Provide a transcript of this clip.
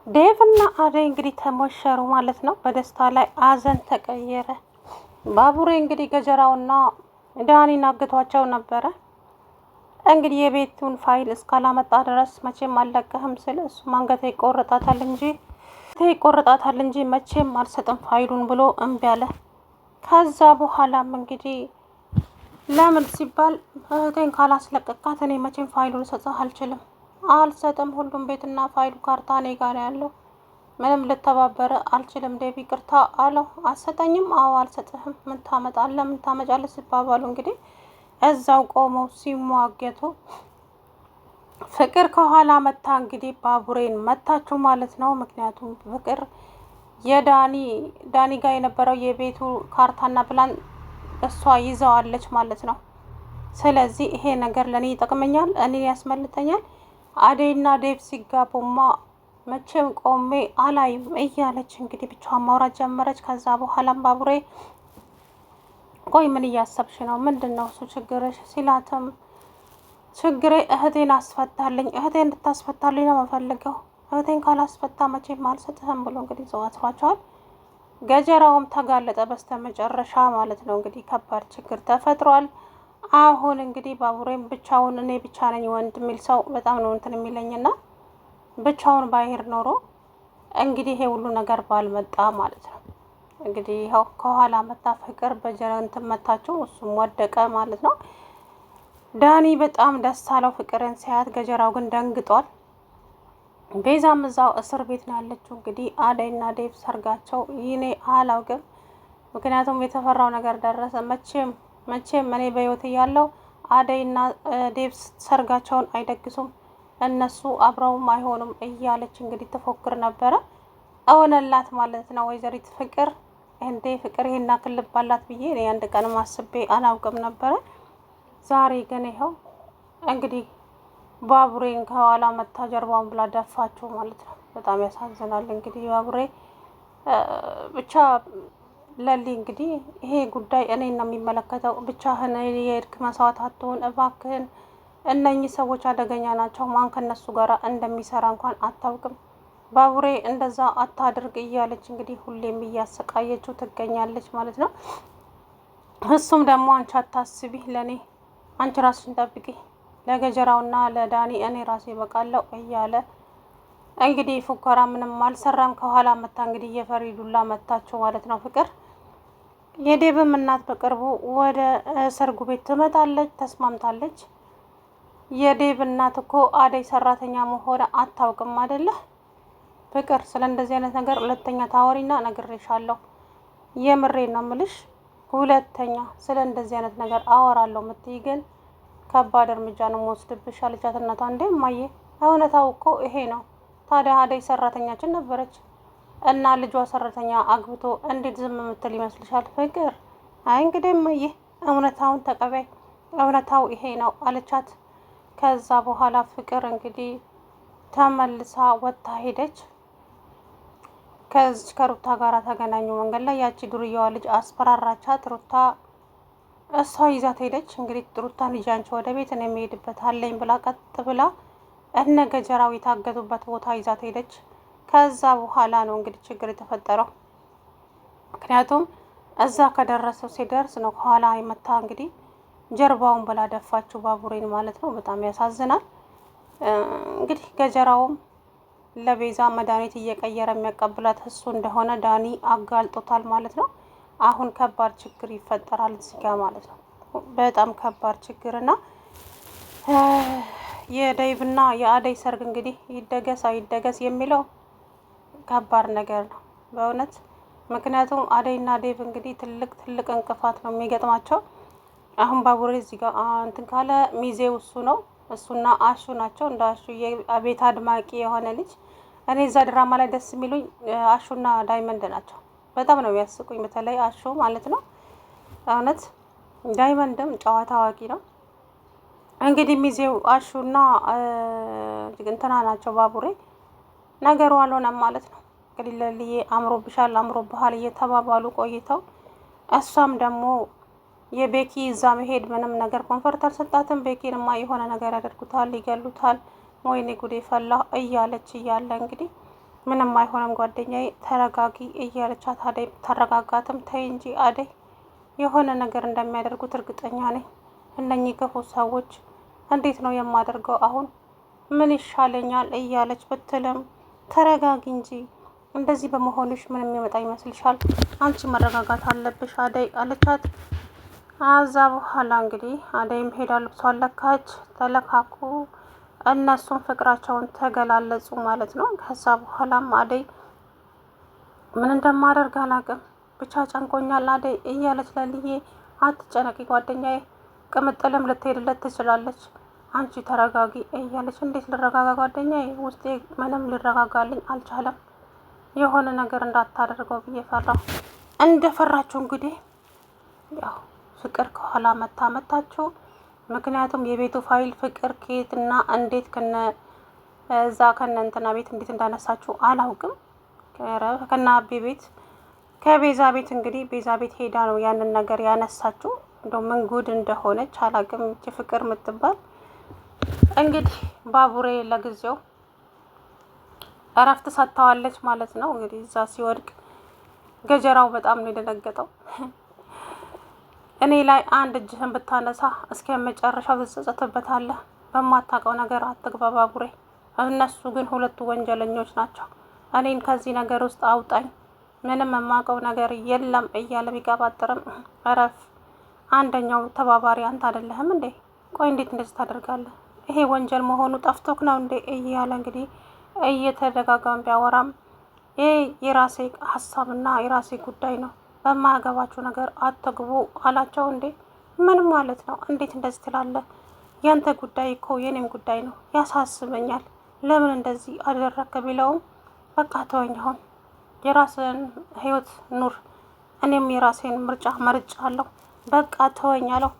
ዴቭ እና አደይ እንግዲህ ተሞሸሩ ማለት ነው። በደስታ ላይ አዘን ተቀየረ። ባቡሬ እንግዲህ ገጀራውና ዳኒን አግቷቸው ነበረ። እንግዲህ የቤቱን ፋይል እስካላመጣ ድረስ መቼም አልለቅህም ስል እሱ አንገቴ ይቆረጣታል እንጂ መቼም አልሰጥም ፋይሉን ብሎ እምቢ አለ። ከዛ በኋላም እንግዲህ ለምን ሲባል እህቴን ካላስለቀቃት እኔ መቼም ፋይሉን ልሰጥህ አልሰጥም። ሁሉም ቤትና ፋይሉ ካርታ እኔ ጋር ያለው ምንም ልተባበር አልችልም። ዴቪ ይቅርታ አለው። አሰጠኝም? አዎ አልሰጥህም። ምን ታመጣለህ? ምን ታመጫለህ? ሲባባሉ እንግዲህ እዛው ቆመው ሲሟገቱ ፍቅር ከኋላ መታ እንግዲህ ባቡሬን መታችሁ ማለት ነው። ምክንያቱም ፍቅር ዳኒ ጋር የነበረው የቤቱ ካርታና ፕላን እሷ ይዘዋለች ማለት ነው። ስለዚህ ይሄ ነገር ለእኔ ይጠቅመኛል፣ እኔ ያስመልጠኛል። አደይና ዴቭ ሲጋቡማ መቼም ቆሜ አላይም እያለች እንግዲህ ብቻዋን ማውራት ጀመረች። ከዛ በኋላም ባቡሬ ቆይ ምን እያሰብሽ ነው? ምንድን ነው እሱ ችግርሽ? ሲላትም ችግሬ እህቴን አስፈታልኝ፣ እህቴን እንድታስፈታልኝ ነው የምፈልገው። እህቴን ካላስፈታ መቼም አልሰጥህም ብሎ እንግዲህ ዘዋትሯቸዋል። ገጀራውም ተጋለጠ በስተመጨረሻ ማለት ነው። እንግዲህ ከባድ ችግር ተፈጥሯል። አሁን እንግዲህ ባቡሬም ብቻውን እኔ ብቻ ነኝ ወንድ የሚል ሰው በጣም ነው እንትን የሚለኝና ብቻውን ባይሄድ ኖሮ እንግዲህ ይሄ ሁሉ ነገር ባልመጣ ማለት ነው። እንግዲህ ይኸው ከኋላ መታ ፍቅር በጀረንት መታችው፣ እሱም ወደቀ ማለት ነው። ዳኒ በጣም ደስ አለው ፍቅርን ሲያት፣ ገጀራው ግን ደንግጧል። ቤዛም እዛው እስር ቤት ነው ያለችው። እንግዲህ አደይና ዴቭ ሰርጋቸው ይኔ አላውቅም፣ ምክንያቱም የተፈራው ነገር ደረሰ። መቼም እኔ በህይወት እያለሁ አደይና ዴቭ ሰርጋቸውን አይደግሱም፣ እነሱ አብረውም አይሆኑም እያለች እንግዲህ ትፎክር ነበረ። እውነላት ማለት ነው ወይዘሪት ፍቅር። እንዴ ፍቅር ይሄን ያክል ልብ አላት ብዬ እኔ አንድ ቀንም አስቤ አላውቅም ነበረ። ዛሬ ግን ይኸው እንግዲህ ባቡሬን ከኋላ መታ ጀርባውን ብላ ደፋችሁ ማለት ነው። በጣም ያሳዝናል። እንግዲህ ባቡሬ ብቻ ለሊ እንግዲህ ይሄ ጉዳይ እኔን ነው የሚመለከተው፣ ብቻህን የሄድክ መስዋዕት አትሆን እባክህን፣ እነኚህ ሰዎች አደገኛ ናቸው፣ ማን ከነሱ ጋር እንደሚሰራ እንኳን አታውቅም፣ ባቡሬ እንደዛ አታድርግ እያለች እንግዲህ ሁሌም እያሰቃየችው ትገኛለች ማለት ነው። እሱም ደግሞ አንቺ አታስቢ ለእኔ፣ አንቺ ራስሽን ጠብቂ፣ ለገጀራውና ለዳኒ እኔ ራሴ በቃለው እያለ እንግዲህ ፉከራ ምንም አልሰራም። ከኋላ መታ እንግዲህ የፈሪዱላ መታቸው ማለት ነው። ፍቅር የዴብም እናት በቅርቡ ወደ ሰርጉ ቤት ትመጣለች፣ ተስማምታለች። የዴብ እናት እኮ አደይ ሰራተኛ መሆን አታውቅም አይደለ? ፍቅር ስለ እንደዚህ አይነት ነገር ሁለተኛ ታወሪና ነግሬሻለሁ። የምሬን ነው ምልሽ፣ ሁለተኛ ስለ እንደዚህ አይነት ነገር አወራለሁ ምትይ ግን ከባድ እርምጃ ነው የምወስድብሽ አለቻት እናቷ። እንዴ እማዬ እውነታው እኮ ይሄ ነው። ታዲያ አደይ ሰራተኛችን ነበረች እና ልጇ ሰራተኛ አግብቶ እንዴት ዝም የምትል ይመስልሻል? ፍቅር አይ እንግዲህ እማዬ እውነታውን ተቀበይ፣ እውነታው ይሄ ነው አለቻት። ከዛ በኋላ ፍቅር እንግዲህ ተመልሳ ወጥታ ሄደች። ከዚች ከሩታ ጋር ተገናኙ መንገድ ላይ። ያቺ ዱርዬዋ ልጅ አስፈራራቻት። ሩታ እሷ ይዛት ሄደች። እንግዲህ ሩታን ይዤ አንቺ ወደ ቤት ነው የሚሄድበት አለኝ ብላ ቀጥ ብላ እነ ገጀራው የታገቱበት ቦታ ይዛት ሄደች። ከዛ በኋላ ነው እንግዲህ ችግር የተፈጠረው። ምክንያቱም እዛ ከደረሰው ሲደርስ ነው ከኋላ የመታ እንግዲህ ጀርባውን ብላ ደፋችው ባቡሬን ማለት ነው። በጣም ያሳዝናል። እንግዲህ ገጀራውም ለቤዛ መድኃኒት እየቀየረ የሚያቀብላት እሱ እንደሆነ ዳኒ አጋልጦታል ማለት ነው። አሁን ከባድ ችግር ይፈጠራል እዚህ ጋ ማለት ነው። በጣም ከባድ ችግርና የዴቭና የአደይ ሰርግ እንግዲህ ይደገስ አይደገስ የሚለው ከባድ ነገር ነው በእውነት። ምክንያቱም አደይና ዴቭ እንግዲህ ትልቅ እንቅፋት ነው የሚገጥማቸው። አሁን ባቡሬ እዚህ ጋር እንትን ካለ ሚዜው እሱ ነው፣ እሱና አሹ ናቸው። እንደ አሹ የቤት አድማቂ የሆነ ልጅ እኔ እዛ ድራማ ላይ ደስ የሚሉኝ አሹና ዳይመንድ ናቸው። በጣም ነው የሚያስቁኝ፣ በተለይ አሹ ማለት ነው እውነት። ዳይመንድም ጨዋታ አዋቂ ነው። እንግዲህ ሚዜው አሹና እንትና ናቸው። ባቡሬ ነገሩ አልሆነም ማለት ነው። እንግዲህ ለልዬ አምሮብሻል፣ አምሮብሃል እየተባባሉ ቆይተው እሷም ደግሞ የቤኪ እዛ መሄድ ምንም ነገር ኮንፈርት አልሰጣትም። ቤኪንማ የሆነ ነገር ያደርጉታል፣ ይገሉታል፣ ወይኔ ጉዴ ፈላ እያለች እያለ እንግዲህ ምንም አይሆንም ጓደኛዬ ተረጋጊ እያለቻት አደይ ተረጋጋትም። ተይ እንጂ አደይ የሆነ ነገር እንደሚያደርጉት እርግጠኛ ነኝ። እነኚህ ክፉ ሰዎች እንዴት ነው የማደርገው አሁን ምን ይሻለኛል እያለች ብትልም ተረጋጊ እንጂ እንደዚህ በመሆንሽ ምን የሚመጣ ይመስልሻል? አንቺ መረጋጋት አለብሽ አደይ አለቻት። አዛ በኋላ እንግዲህ አደይም ሄዳ ልብሷን ለካች፣ ተለካኩ። እነሱም ፍቅራቸውን ተገላለጹ ማለት ነው። ከዛ በኋላም አደይ ምን እንደማደርግ አላውቅም ብቻ ጨንቆኛል አደይ እያለች ለልዬ አትጨነቂ ጓደኛዬ፣ ቅምጥልም ልትሄድለት ትችላለች፣ አንቺ ተረጋጊ እያለች እንዴት ልረጋጋ ጓደኛዬ፣ ውስጤ ምንም ሊረጋጋልኝ አልቻለም፣ የሆነ ነገር እንዳታደርገው ብዬ ፈራሁ። እንደፈራችሁ እንግዲህ ያው ፍቅር ከኋላ መታችሁ። ምክንያቱም የቤቱ ፋይል ፍቅር ከየትና እንዴት እዛ ከነ እንትና ቤት እንዴት እንዳነሳችሁ አላውቅም። ከነ አቤ ቤት ከቤዛ ቤት እንግዲህ ቤዛ ቤት ሄዳ ነው ያንን ነገር ያነሳችሁ። እንደው ምን ጉድ እንደሆነች አላውቅም። እቺ ፍቅር የምትባል እንግዲህ ባቡሬ ለጊዜው እረፍት ሰጥተዋለች ማለት ነው። እንግዲህ እዛ ሲወድቅ ገጀራው በጣም ነው የደነገጠው። እኔ ላይ አንድ እጅህን ብታነሳ እስከ መጨረሻው ትጸጸትበታለህ። በማታውቀው ነገር አትግባ ባቡሬ። እነሱ ግን ሁለቱ ወንጀለኞች ናቸው። እኔን ከዚህ ነገር ውስጥ አውጣኝ፣ ምንም የማውቀው ነገር የለም እያለ ቢቀባጥርም እረፍ። አንደኛው ተባባሪ አንተ አይደለህም እንዴ? ቆይ እንዴት እንደዚህ ታደርጋለህ? ይሄ ወንጀል መሆኑ ጠፍቶክ ነው እንዴ? እያለ እንግዲህ እየተደጋጋም ቢያወራም ይሄ የራሴ ሀሳብና የራሴ ጉዳይ ነው፣ በማያገባችሁ ነገር አትግቡ አላቸው። እንዴ ምን ማለት ነው? እንዴት እንደዚህ ትላለህ? ያንተ ጉዳይ እኮ የኔም ጉዳይ ነው፣ ያሳስበኛል። ለምን እንደዚህ አደረክ ቢለውም በቃ ተወኝ፣ አሁን የራስን ህይወት ኑር፣ እኔም የራሴን ምርጫ መርጫለሁ፣ በቃ ተወኝ አለው።